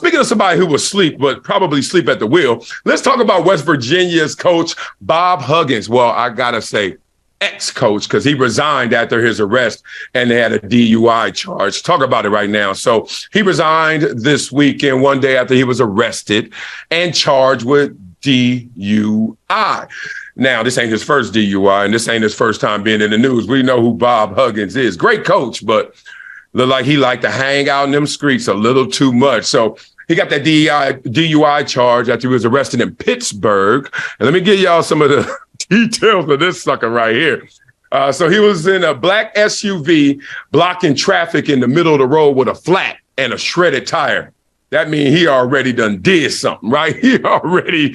Speaking of somebody who will sleep, but probably sleep at the wheel, let's talk about West Virginia's coach, Bob Huggins. Well, I got to say ex-coach, because he resigned after his arrest and they had a DUI charge. Talk about it right now. So he resigned this weekend, one day after he was arrested and charged with DUI. Now, this ain't his first DUI, and this ain't his first time being in the news. We know who Bob Huggins is. Great coach, but look like he liked to hang out in them streets a little too much. So he got that DUI charge after he was arrested in Pittsburgh. And let me give y'all some of the details of this sucker right here. So he was in a black SUV blocking traffic in the middle of the road with a flat and a shredded tire. That means he already done did something, right? He already,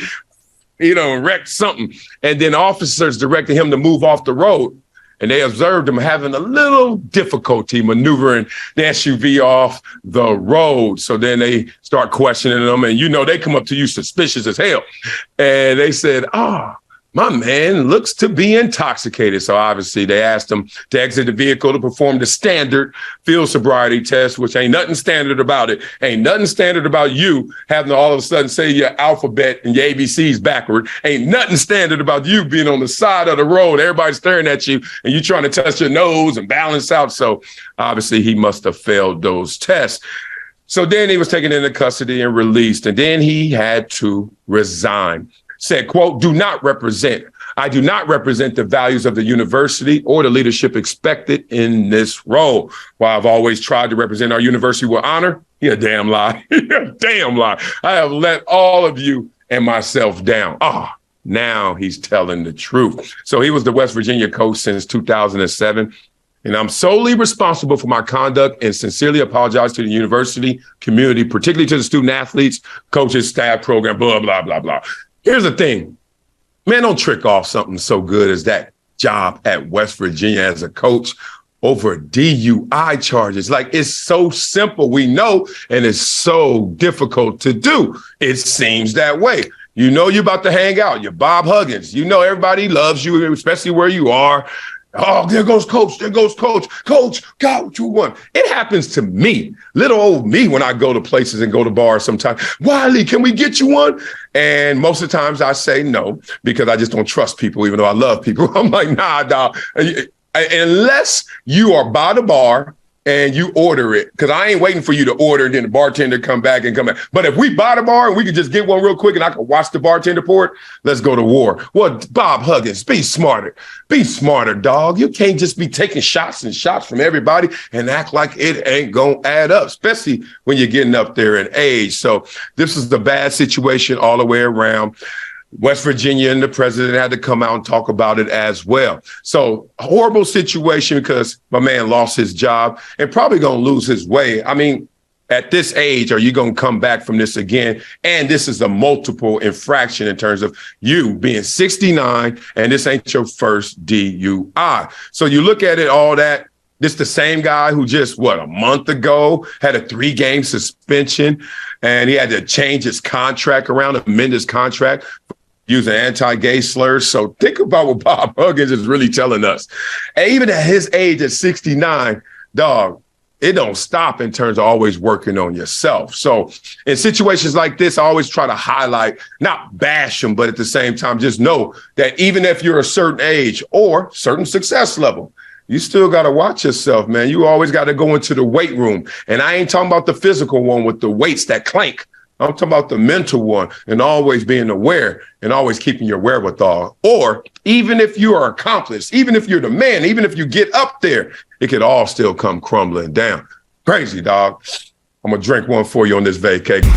wrecked something. And then officers directed him to move off the road. And they observed him having a little difficulty maneuvering the SUV off the road. So then they start questioning him. And, they come up to you suspicious as hell. And they said, my man looks to be intoxicated. So obviously they asked him to exit the vehicle to perform the standard field sobriety test, which ain't nothing standard about it. Ain't nothing standard about you having to all of a sudden say your alphabet and your ABCs backward. Ain't nothing standard about you being on the side of the road. Everybody's staring at you and you trying to touch your nose and balance out. So obviously he must have failed those tests. So then he was taken into custody and released, and then he had to resign. Said, quote, I do not represent the values of the university or the leadership expected in this role. While I've always tried to represent our university with honor, he a damn lie. Damn lie. I have let all of you and myself down. Now he's telling the truth. So he was the West Virginia coach since 2007. And I'm solely responsible for my conduct and sincerely apologize to the university community, particularly to the student athletes, coaches, staff, program, blah, blah, blah, blah. Here's the thing, man, don't trick off something so good as that job at West Virginia as a coach over DUI charges. Like, it's so simple, we know, and it's so difficult to do. It seems that way. You're about to hang out. You're Bob Huggins. Everybody loves you, especially where you are. Oh, there goes coach. There goes coach. Coach, got what you want. It happens to me, little old me, when I go to places and go to bars sometimes. Wiley, can we get you one? And most of the times I say no, because I just don't trust people, even though I love people. I'm like, nah, dog. Unless you are by the bar and you order it, because I ain't waiting for you to order and then the bartender come back. But if we buy the bar and we can just get one real quick and I can watch the bartender pour it, let's go to war. Well, Bob Huggins, be smarter. Be smarter, dog. You can't just be taking shots from everybody and act like it ain't gonna add up, especially when you're getting up there in age. So this is the bad situation all the way around. West Virginia and the president had to come out and talk about it as well. So horrible situation because my man lost his job and probably going to lose his way. I mean, at this age, are you going to come back from this again? And this is a multiple infraction in terms of you being 69 and this ain't your first DUI. So you look at it, all that. This the same guy who just, a month ago had a 3-game suspension and he had to change his contract around, amend his contract, using anti-gay slurs. So think about what Bob Huggins is really telling us. And even at his age at 69, dog, it don't stop in terms of always working on yourself. So in situations like this, I always try to highlight, not bash them, but at the same time, just know that even if you're a certain age or certain success level, you still got to watch yourself, man. You always got to go into the weight room. And I ain't talking about the physical one with the weights that clank. I'm talking about the mental one and always being aware and always keeping your wherewithal. Or even if you are accomplished, even if you're the man, even if you get up there, it could all still come crumbling down. Crazy, dog. I'm going to drink one for you on this vacation.